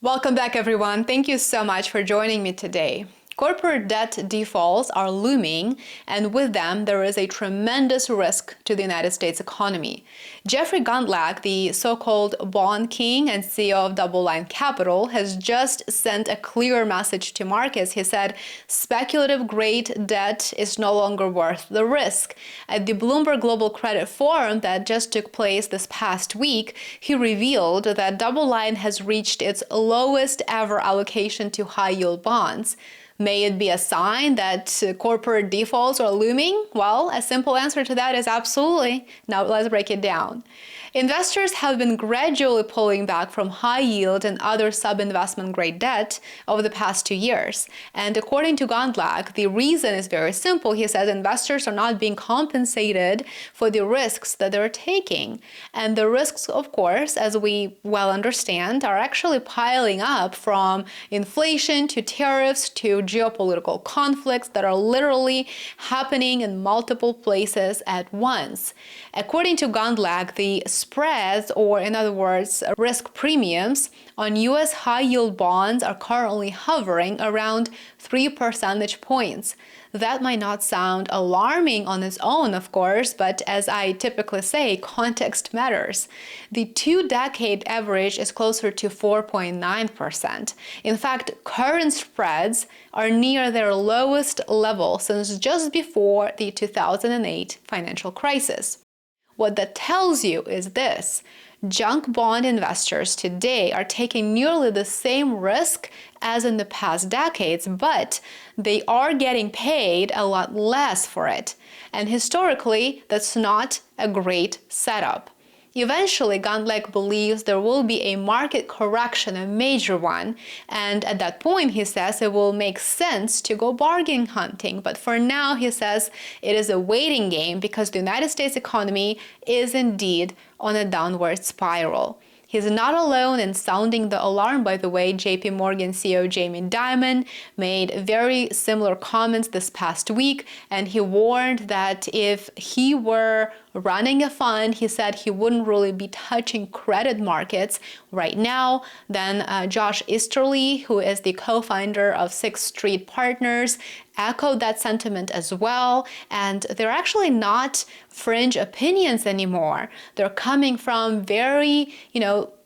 Welcome back, everyone. Thank you so much for joining me today. Corporate debt defaults are looming, and with them, there is a tremendous risk to the United States economy. Jeffrey Gundlach, the so-called bond king and CEO of Double Line Capital, has just sent a clear message to markets. He said, speculative grade debt is no longer worth the risk. At the Bloomberg Global Credit Forum that just took place this past week, he revealed that Double Line has reached its lowest ever allocation to high-yield bonds. May it be a sign that corporate defaults are looming? Well, a simple answer to that is absolutely. Now let's break it down. Investors have been gradually pulling back from high yield and other sub-investment grade debt over the past 2 years. And according to Gundlach, the reason is very simple. He says investors are not being compensated for the risks that they're taking. And the risks, of course, as we well understand, are actually piling up from inflation to tariffs to geopolitical conflicts that are literally happening in multiple places at once. According to Gundlach, the spreads, or in other words, risk premiums on U.S. high-yield bonds are currently hovering around 3 percentage points. That might not sound alarming on its own, of course, but as I typically say, context matters. The 2-decade average is closer to 4.9%. In fact, current spreads are near their lowest level since just before the 2008 financial crisis. What that tells you is this: junk bond investors today are taking nearly the same risk as in the past decades, but they are getting paid a lot less for it. And historically, that's not a great setup. Eventually, Gundlach believes there will be a market correction, a major one, and at that point, he says, it will make sense to go bargain hunting. But for now, he says, it is a waiting game because the United States economy is indeed on a downward spiral. He's not alone in sounding the alarm, by the way. JP Morgan CEO Jamie Dimon made very similar comments this past week, and he warned that if he were running a fund, he said he wouldn't really be touching credit markets right now. Then Josh Easterly, who is the co-founder of Sixth Street Partners, echoed that sentiment as well. And they're actually not fringe opinions anymore. They're coming from very,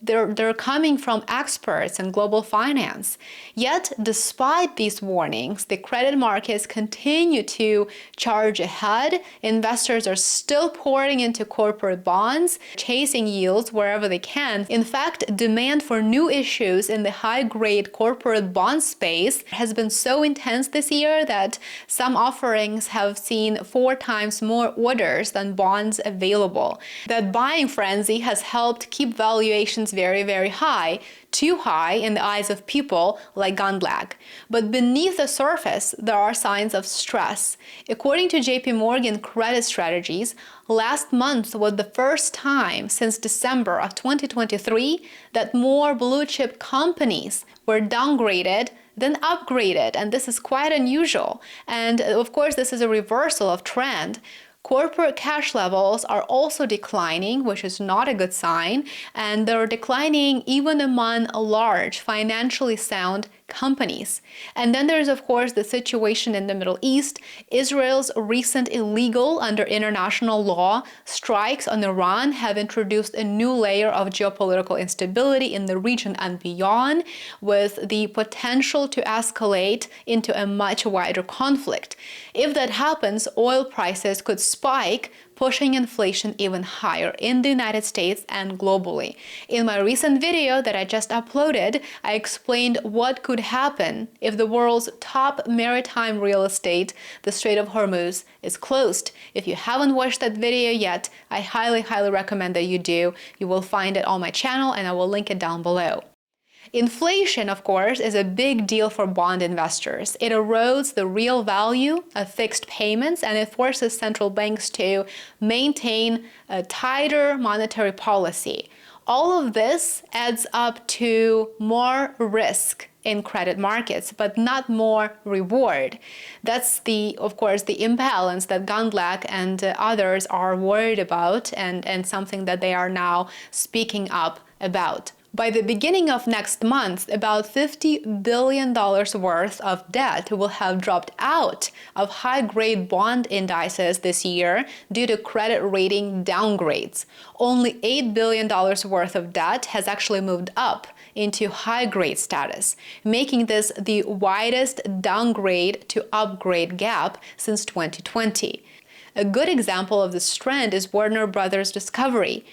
they're coming from experts in global finance. Yet, despite these warnings, the credit markets continue to charge ahead. Investors are still pouring into corporate bonds, chasing yields wherever they can. In fact, demand for new issues in the high-grade corporate bond space has been so intense this year that some offerings have seen 4 times more orders than bonds available. That buying frenzy has helped keep valuations very, very high, too high in the eyes of people like Gundlach. But beneath the surface, there are signs of stress. According to JP Morgan Credit Strategies, last month was the first time since December of 2023 that more blue-chip companies were downgraded than upgraded, and this is quite unusual. And of course, this is a reversal of trend. Corporate cash levels are also declining, which is not a good sign, and they're declining even among large, financially sound companies. And then there's, of course, the situation in the Middle East. Israel's recent illegal, under international law, strikes on Iran have introduced a new layer of geopolitical instability in the region and beyond, with the potential to escalate into a much wider conflict. If that happens, oil prices could spike, pushing inflation even higher in the United States and globally. In my recent video that I just uploaded, I explained what could happen if the world's top maritime real estate, the Strait of Hormuz, is closed. If you haven't watched that video yet, I highly, highly recommend that you do. You will find it on my channel, and I will link it down below. Inflation, of course, is a big deal for bond investors. It erodes the real value of fixed payments, and it forces central banks to maintain a tighter monetary policy. All of this adds up to more risk in credit markets, but not more reward. That's of course, the imbalance that Gundlach and others are worried about, and something that they are now speaking up about. By the beginning of next month, about $50 billion worth of debt will have dropped out of high-grade bond indices this year due to credit rating downgrades. Only $8 billion worth of debt has actually moved up into high-grade status, making this the widest downgrade to upgrade gap since 2020. A good example of this trend is Warner Brothers Discovery.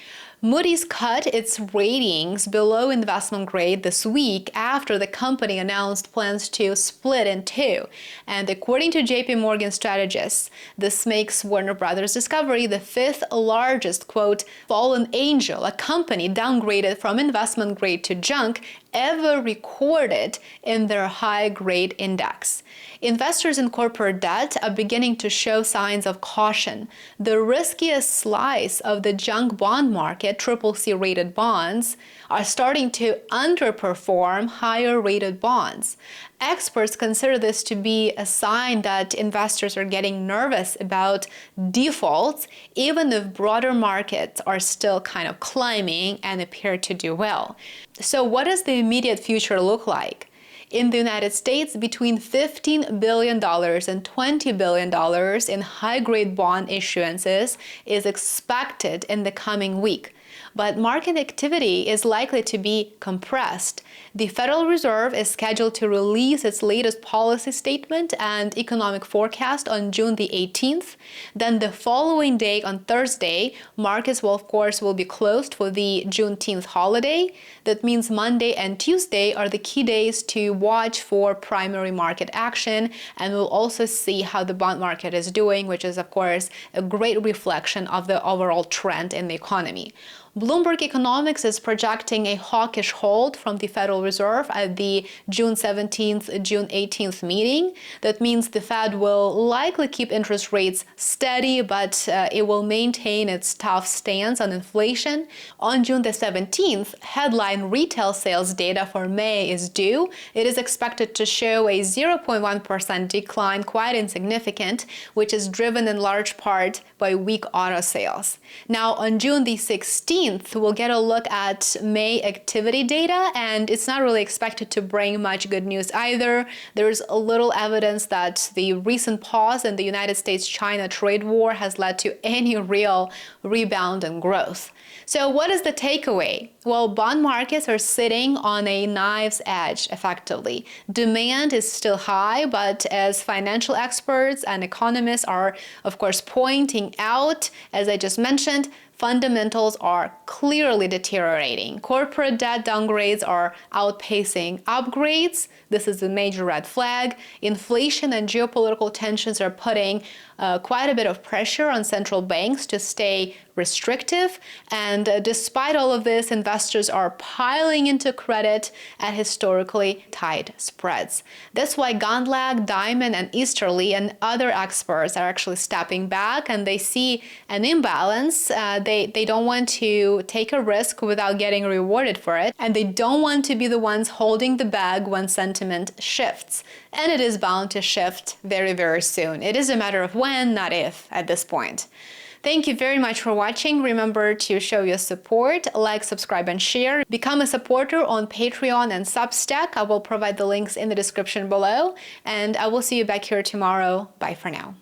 Moody's cut its ratings below investment grade this week after the company announced plans to split in two. And according to JP Morgan strategists, this makes Warner Brothers Discovery the fifth largest, quote, fallen angel, a company downgraded from investment grade to junk, ever recorded in their high-grade index. Investors in corporate debt are beginning to show signs of caution. The riskiest slice of the junk bond market, CCC-rated bonds, are starting to underperform higher-rated bonds. Experts consider this to be a sign that investors are getting nervous about defaults, even if broader markets are still kind of climbing and appear to do well. So what does the immediate future look like? In the United States, between $15 billion and $20 billion in high-grade bond issuances is expected in the coming week. But market activity is likely to be compressed. The Federal Reserve is scheduled to release its latest policy statement and economic forecast on June the 18th. Then the following day, on Thursday, markets will, of course, be closed for the Juneteenth holiday. That means Monday and Tuesday are the key days to watch for primary market action, and we'll also see how the bond market is doing, which is, of course, a great reflection of the overall trend in the economy. Bloomberg Economics is projecting a hawkish hold from the Federal Reserve at the June 17th, June 18th meeting. That means the Fed will likely keep interest rates steady, but it will maintain its tough stance on inflation. On June the 17th, headline retail sales data for May is due. It is expected to show a 0.1% decline, quite insignificant, which is driven in large part by weak auto sales. Now, on June the 16th, we'll get a look at May activity data, and it's not really expected to bring much good news either. There's a little evidence that the recent pause in the United States-China trade war has led to any real rebound and growth. So what is the takeaway? Well, bond markets are sitting on a knife's edge, effectively. Demand is still high, but as financial experts and economists are, of course, pointing out, as I just mentioned, fundamentals are clearly deteriorating. Corporate debt downgrades are outpacing upgrades. This is a major red flag. Inflation and geopolitical tensions are putting quite a bit of pressure on central banks to stay restrictive. And despite all of this, investors are piling into credit at historically tight spreads. That's why Gundlach, Diamond, and Easterly and other experts are actually stepping back, and they see an imbalance. They don't want to take a risk without getting rewarded for it, and they don't want to be the ones holding the bag when sentiment shifts. And it is bound to shift very, very soon. It is a matter of when, not if, at this point. Thank you very much for watching. Remember to show your support, like, subscribe, and share. Become a supporter on Patreon and Substack. I will provide the links in the description below. And I will see you back here tomorrow. Bye for now.